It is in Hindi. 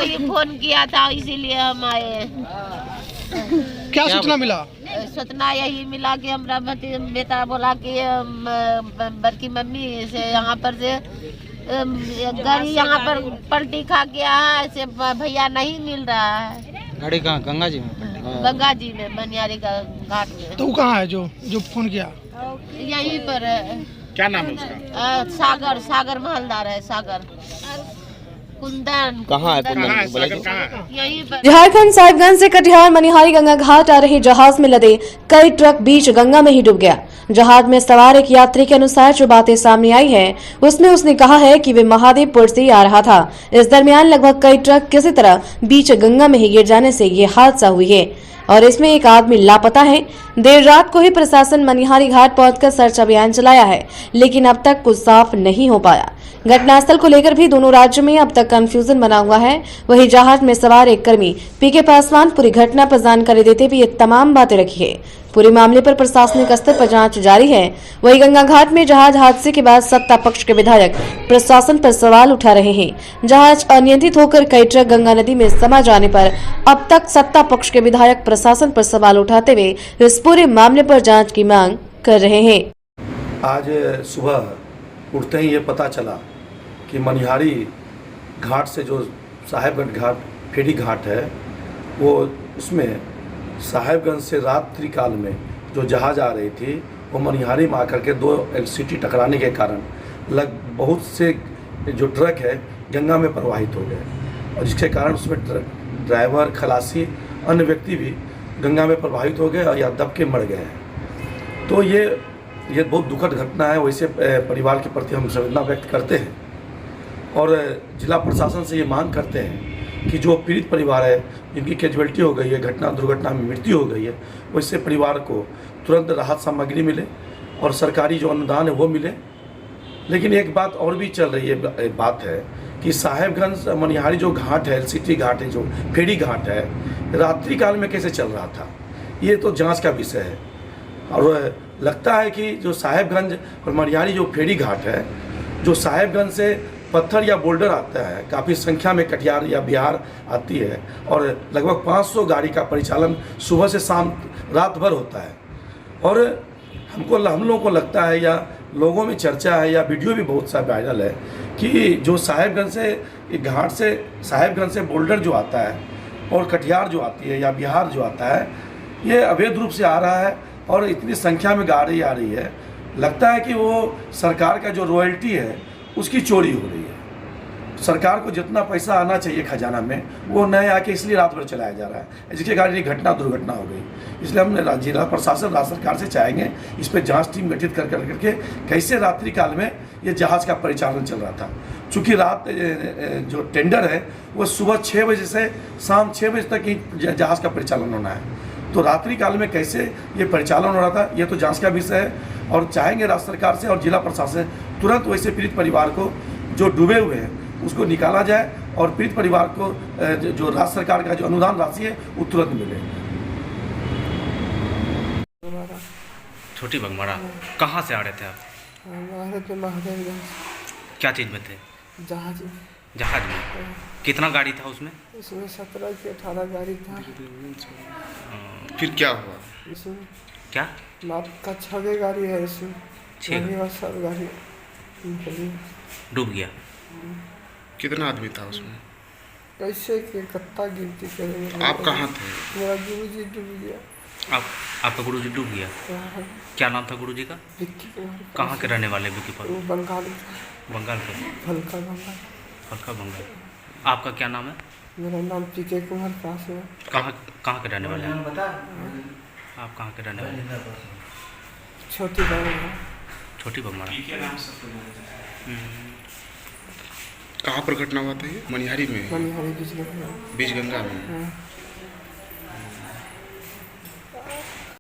वही फोन किया था, इसीलिए हम आए। क्या सूचना मिला? सूचना यही मिला कि हमारा बेटा बोला कि बड़की मम्मी से यहाँ पर से गाड़ी यहाँ पर पलटी खा गया है, से भैया नहीं मिल रहा है। गाड़ी कहाँ? गंगा जी में? गंगा जी में, मनियारी घाट में। तो वो कहाँ है जो फोन किया? यहीं पर है। क्या नाम है उसका? सागर महलदार है, सागर कुंदन। कहाँ है कुंदन? यहीं पर। झारखंड साहिबगंज से कटिहार मनिहारी गंगा घाट आ रहे जहाज में लदे कई ट्रक बीच गंगा में ही डूब गया। जहाज में सवार एक यात्री के अनुसार जो बातें सामने आई है उसमें उसने कहा है कि वे महादेवपुर से आ रहा था। इस दरमियान लगभग कई ट्रक किसी तरह बीच गंगा में ही गिर जाने से ये हादसा हुई है और इसमें एक आदमी लापता है। देर रात को ही प्रशासन मनिहारी घाट पहुंचकर सर्च अभियान चलाया है, लेकिन अब तक कुछ साफ नहीं हो पाया। घटनास्थल को लेकर भी दोनों राज्यों में अब तक कंफ्यूजन बना हुआ है। वहीं जहाज में सवार एक कर्मी पीके पासवान पूरी घटना पर जानकारी देते हुए ये तमाम बातें रखी है। पूरे मामले पर प्रशासनिक स्तर पर जांच जारी है। वहीं गंगा घाट में जहाज हादसे के बाद सत्ता पक्ष के विधायक प्रशासन पर सवाल उठा रहे हैं। जहाज अनियंत्रित होकर कई ट्रक गंगा नदी में समा जाने पर अब तक सत्ता पक्ष के विधायक प्रशासन पर सवाल उठाते हुए इस पूरे मामले पर जांच की मांग कर रहे हैं। आज सुबह उठते ही ये पता चला कि मनिहारी घाट से जो साहेबगंज घाट फेरी घाट है, वो उसमें साहेबगंज से रात्रि काल में जो जहाज आ रही थी वो मनिहारी में आकर के दो एलसीटी टकराने के कारण बहुत से जो ट्रक है गंगा में प्रवाहित हो गए और जिसके कारण उसमें ड्राइवर, खलासी, अन्य व्यक्ति भी गंगा में प्रवाहित हो गए और या दब के मर गए हैं। तो ये बहुत दुखद घटना है। वैसे परिवार के प्रति हम संवेदना व्यक्त करते हैं और जिला प्रशासन से ये मांग करते हैं कि जो पीड़ित परिवार है, जिनकी कैजुअलिटी हो गई है, दुर्घटना में मृत्यु हो गई है, वैसे परिवार को तुरंत राहत सामग्री मिले और सरकारी जो अनुदान है वो मिले। लेकिन एक बात और भी चल रही है, बात है कि साहेबगंज मनिहारी जो घाट है, एलसीटी घाट है, जो फेरी घाट है, रात्रि काल में कैसे चल रहा था, ये तो जांच का विषय है। और लगता है कि जो साहेबगंज और मनिहारी जो फेरी घाट है, जो साहेबगंज से पत्थर या बोल्डर आता है, काफ़ी संख्या में कटिहार या बिहार आती है और लगभग 500 गाड़ी का परिचालन सुबह से शाम रात भर होता है। और हम लोगों को लगता है या लोगों में चर्चा है या वीडियो भी बहुत सा वायरल है कि जो साहेबगंज से घाट से साहेबगंज से बोल्डर जो आता है और कटिहार जो आती है या बिहार जो आता है, ये अवैध रूप से आ रहा है और इतनी संख्या में गाड़ी आ रही है। लगता है कि वो सरकार का जो रॉयल्टी है उसकी चोरी हो रही है। सरकार को जितना पैसा आना चाहिए खजाना में वो नए आके इसलिए रात भर चलाया जा रहा है, जिसके कारण ये दुर्घटना हो गई। इसलिए हमने जिला प्रशासन राज्य सरकार से चाहेंगे इस पर जांच टीम गठित करके कैसे रात्रि काल में ये जहाज़ का परिचालन चल रहा था। चूँकि रात जो टेंडर है वो सुबह 6 बजे से शाम 6 बजे तक ही जहाज़ का परिचालन होना है, तो रात्रि काल में कैसे ये परिचालन हो रहा था ये तो जांच का विषय है। और चाहेंगे राज्य सरकार से और जिला प्रशासन तुरंत वैसे पीड़ित परिवार को जो डूबे हुए हैं उसको निकाला जाए और पीड़ित परिवार को जो राज्य सरकार का जो अनुदान राशि है वो तुरंत मिले। छोटी बगमारा कहाँ से आ रहे थे आप? हमारे पे महादेवगंज। क्या चीज़ में थे? जहाज में। जहाज में कितना गाड़ी था उसमें? इसमें 17 से 18 गाड़ी था। फिर क्या हुआ? इसमें क्या का 6 गाड़ी है, इसमें 6 सब गाड़ी डूब गया। कितना आदमी था उसमें? कैसे के कत्ता गिनती करेंगे। आप कहाँ थे? मेरा गुरुजी डूब गया। आपका गुरुजी डूब गया? क्या नाम था गुरुजी का? विक्की कुमार। कहाँ के रहने वाले विक्की पर? वो बंगाल के। फलका बंगाल। फलका बंगाल। आपका क्या नाम है? मेरा नाम पीके कुमार पासवान। कहाँ के रहने वाले हैं आप? कहाँ के रहने वाले? छोटी बगमारा। छोटी बगमारा। कहाँ पर घटना हुआ था ये? मनिहारी में? मनिहारी बीच गंगा में।